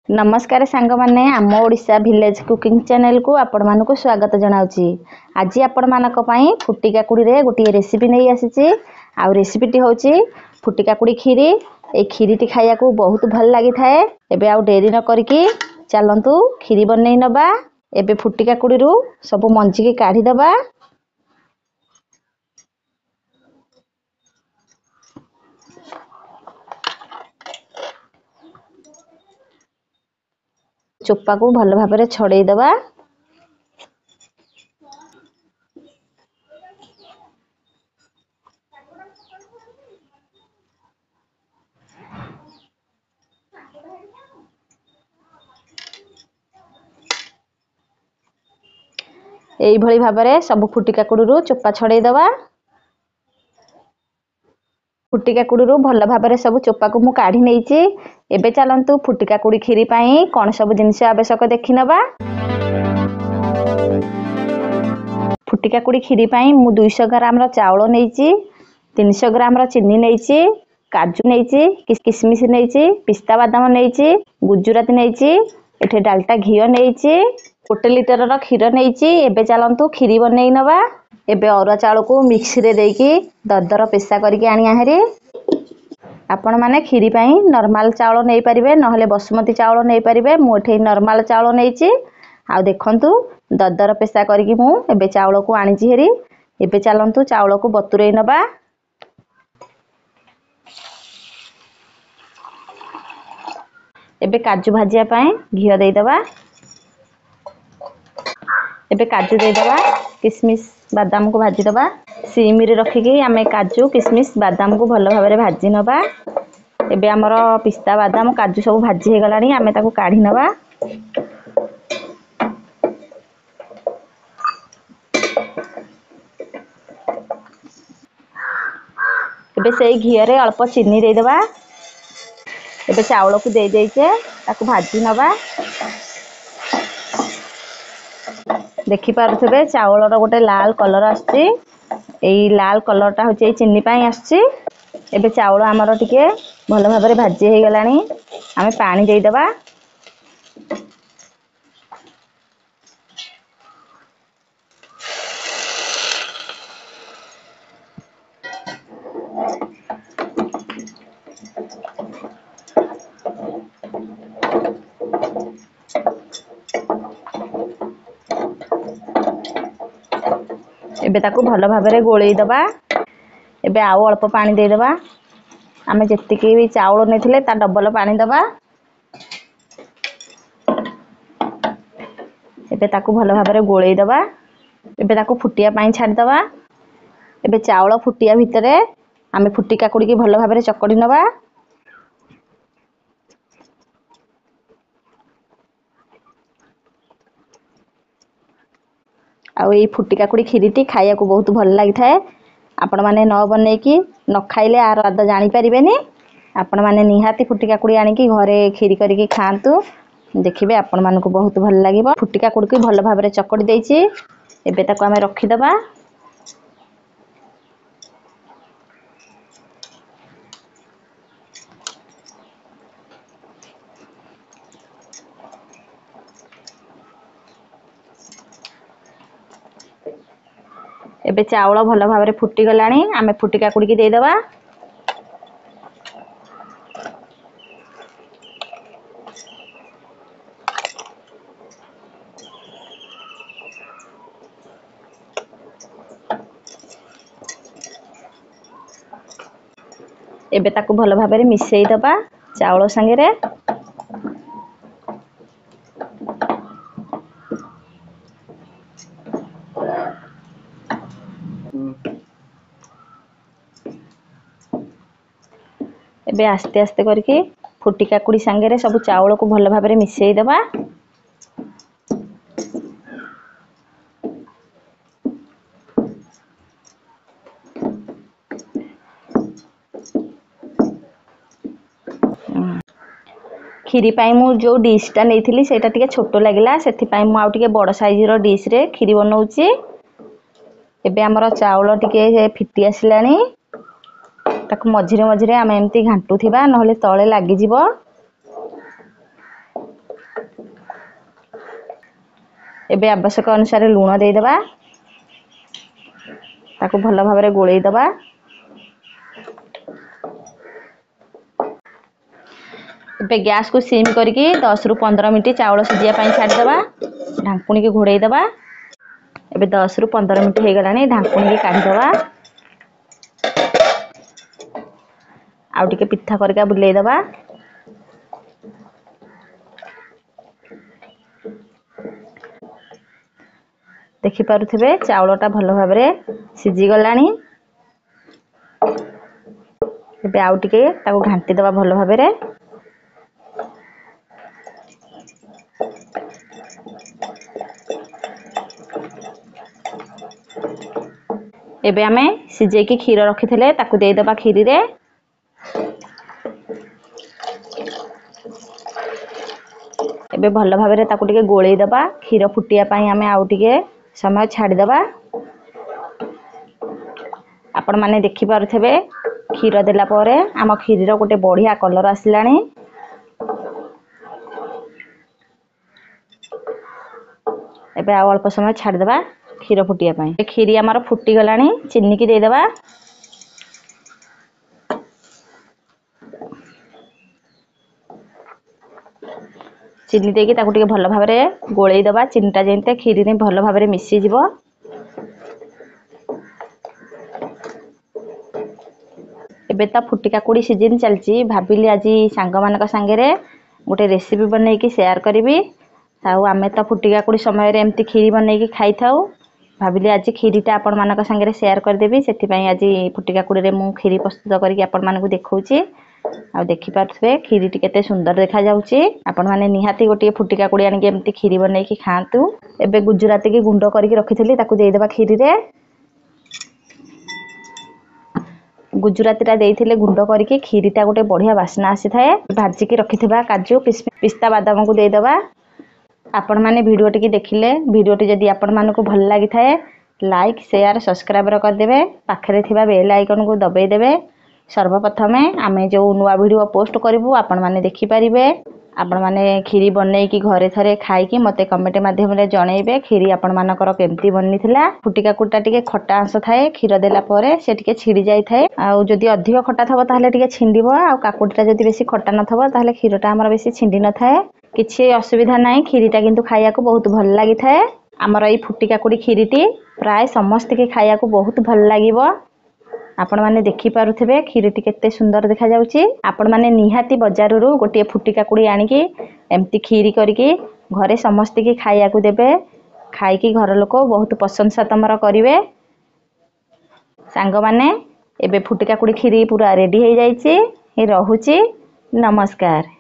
नमस्कार सांग माने आम ओडिशा विलेज कुकिंग चैनल को आपण मानक स्वागत जनाउची। आज आपण मानक पई फुटी काकुड़ी रे गोटे रेसिपी नहीं आसीची। आ रेसिपीटी होची फुटी काकुड़ी खीरी। ए खीरीटी खाया को बहुत भल लागि थाए। एबे आ डेरी न करके चलंतु खीरी बनै नबा। एबे फुटी काकुड़ी रु सब मंजी के काढी दबा। चोपा को भल भाबरे छड़ेई दबा। एई भली भाबरे सब फुटी काकुड़ी रु चोपा छड़ेई दबा। फुटी काकुड़ी रु भल भाबरे सब चोपा को मु काढी नेइची। एबे चलंतु फुटी काकुड़ी खीरी पई कोन सब जिनिस आवश्यक देखि नबा। फुटी काकुड़ी खीरी पई मु 200 ग्राम रो चावल नेइची, 300 ग्राम रो चीनी नेइची, काजू नेइची, किशमिश नेइची, पिस्ता बादाम नेइची, गुजराती नेइची, एठे डालटा घियो नेइची, 1 लीटर रो खीर नेइची। एबे चलंतु खीरी बनै नबा। एबे अरुआ चावल को मिक्सी रे देकी दरदर पेसा करके आनिया हेरी। आपण माने खीरी पई नॉर्मल चावल नै परिबे नहले बासमती चावल नै परिबे। मु एठे नॉर्मल चावल नेइची। आ देखंतु दरदर पेसा करके मु एबे चावल को आनिची हेरी। एबे चलंतु चावल को बतुरै नबा। एबे काजू भाजिया पई घियो देई दबा। एबे काजू दे दबा, किशमिश बादाम को भाजी दबा। सिम रे रखी के हमें काजू किशमिश बादाम को भल भाबरे भाजी नबा। एबे हमरो पिस्ता बादाम काजू सब भाजी हे गलानी। हमें ताको काढी नबा। एबे सेई घियो रे अल्प चीनी दे दबा। एबे चावल को दे देइके ताको भाजी नबा। देखि पारुथबे चावल रो गोटे लाल कलर आछी। एई लाल कलर टा होचे चीनी पई आछी। एबे चावल हमरो टिके भल भाबरे भाजी हे गलानी। हमें पानी दे दबा। एबे ताको भल भाबरे गोळेई दबा। एबे आउ अल्प पानी दे दबा। हमें जेतिकी भी चावल नेथिले ता डबल पानी दबा। एबे ताको भल भाबरे गोळेई दबा। एबे ताको फुटिया पानी छाडी दबा। एबे चावल फुटिया भितरे हमें फुटी काकुड़ी की भल भाबरे चकड़ी नबा। आ एई फुटी काकुड़ी खीरीटी खाया को बहुत भल लागि थाए। आपण माने न बनै की न खाइले आर स्वाद जानि परिबेनी। आपण माने निहाती फुटी काकुड़ी आनी की घरे खीरी करी की खांतु। देखिबे आपण मान को बहुत भल लागिबो। फुटी काकुड़ी की भल भाबरे चकड़ी देइची। एबे ताको हमें रखी दबा। एबे चावल भल भाबरे फुटी गलानी। हमें फुटी काकुड़ी की दे दबा। एबे ताको भल भाबरे मिसेई दबा चावल संगे रे। एबे आस्ते आस्ते करके फुटी काकुड़ी संगे रे सब चावल को भल भाबरे मिसेई दबा। खीरी पाई मु जो डिश टा नेइथिली सेटा टिके छोटो लागिला। सेथि पाई मु आउ टिके बड़ साइज रो डिश रे खीरी बनौची। एबे हमरो चावल टिके फिटी आसिलानी। ताको मझिरे मझिरे आमे एम्ति घांटू थिबा नहले तळे लागि जिवो। एबे आवश्यक अनुसार लूण देदेबा ताकू भल भाव गोलई दबा। एबे गैस को सिम करके 10 रु 15 मिनट चावल सिझिया छाड़ीदबा। ढांकुणी की घोड़े दबा। एबे 10 रु 15 मिनट हो गलानी ढांकुणी की काढ़ीदबा। आउ टिके पिठा करके बुलेई दबा। देखि पारुथिबे चावलटा भल भाबरे सिझी गलानी। एबे आउ टिके ताको घांटी दबा भल भाबरे। एबे आमे सिझे की खीर रखिथिले ताकू देई दबा खीरी रे। एबे भल भाबरे ताकू टिके गोळेई दबा। खीर फुटिया पई आमे आउ टिके समय छाड़ी दबा। आपण माने देखि पारुथिबे खीर देला परे आम खीरी रो गोटे बढ़िया कलर आसिलानी। एबे आउ अल्प समय छाड़ी दबा खीर फुटिया पई। खीरी हमर फुटी गलानी चीनी की दे दबा। चीनी देकी ताकू टिके भल भाबरे गोळेई दबा। चीनीटा जेंते खीरी ने भल भाबरे मिसी जिवो। एबे ता फुटिका कुड़ी सीजन चलची भाबिली आज सांग मानक संगेरे गोटे रेसिपी बनै की शेयर करबी। ताऊ आमे ता फुटिका कुड़ी समय रे एम्ति खीरी बनै की खाई थाऊ। भाबिली आज खीरीटा आपण मानक संगेरे शेयर कर देबी। सेति पई आज फुटिका कुड़ी रे मु खीरी प्रस्तुत करके आपण मानकु देखौची। आ देखि पाथबे खीरीटी केते सुंदर देखा जाउची। आपण माने निहाती गोटे फुटिका कुड़ी आनी के एम्ति खीरी बनै की खांतु। एबे गुजराती की गुंडो करके रखिथिली ताकू देई देबा खीरी रे। गुजराती टा देइथिले गुंडो करके खीरीटा गोटे बढ़िया बास्ना आसी थाए। भाजी की रखिथिबा काजू पिस्ता बादाम को देई देबा। आपण माने वीडियो टी देखिले वीडियो टी जदी आपण मानको भल लागि थाए लाइक शेयर सब्सक्राइब कर देबे। पाखरे थिबा बेल आइकन को दबाई देबे। सर्वप्रथमे आमे जो नुवा वीडियो पोस्ट करिवु आपण माने देखि परिबे। आपण माने खीरी बनै की घरे थरे खाई की मते कमेंट माध्यम रे जणैबे खीरी आपण मानकर केमती बनिथिला। फुटिका कुटा टिके खट्टा अंश थाए खीर देला परे से टिके छिड़ी जाई थाए। आ जदी अधिक खट्टा थबो ताहले टिके छिंडिबो। आ काकुटिटा जदी बेसी खट्टा न थबो ताहले खीरटा हमर बेसी छिंडी न थाए। किछि असुविधा नाही। खीरीटा किंतु खाइया को बहुत भल लागि थाए। हमर एई फुटिका कुड़ी खीरीटी प्राय समस्त के खाइया को बहुत भल लागिवो। आपण माने देखि पारुथिबे खीरीटी केते सुंदर देखा जाउची। आपण माने निहाती बाजार रु गोटे फुटिका कुड़ी आनी की एम्ति खीरी करके घरे समस्त के खाइया को देबे। खाई की घर लोक बहुत प्रशंसा तमरा करिवे। सांग माने एबे फुटिका कुड़ी खीरी पूरा रेडी हो जाइची। हे रहुची नमस्कार।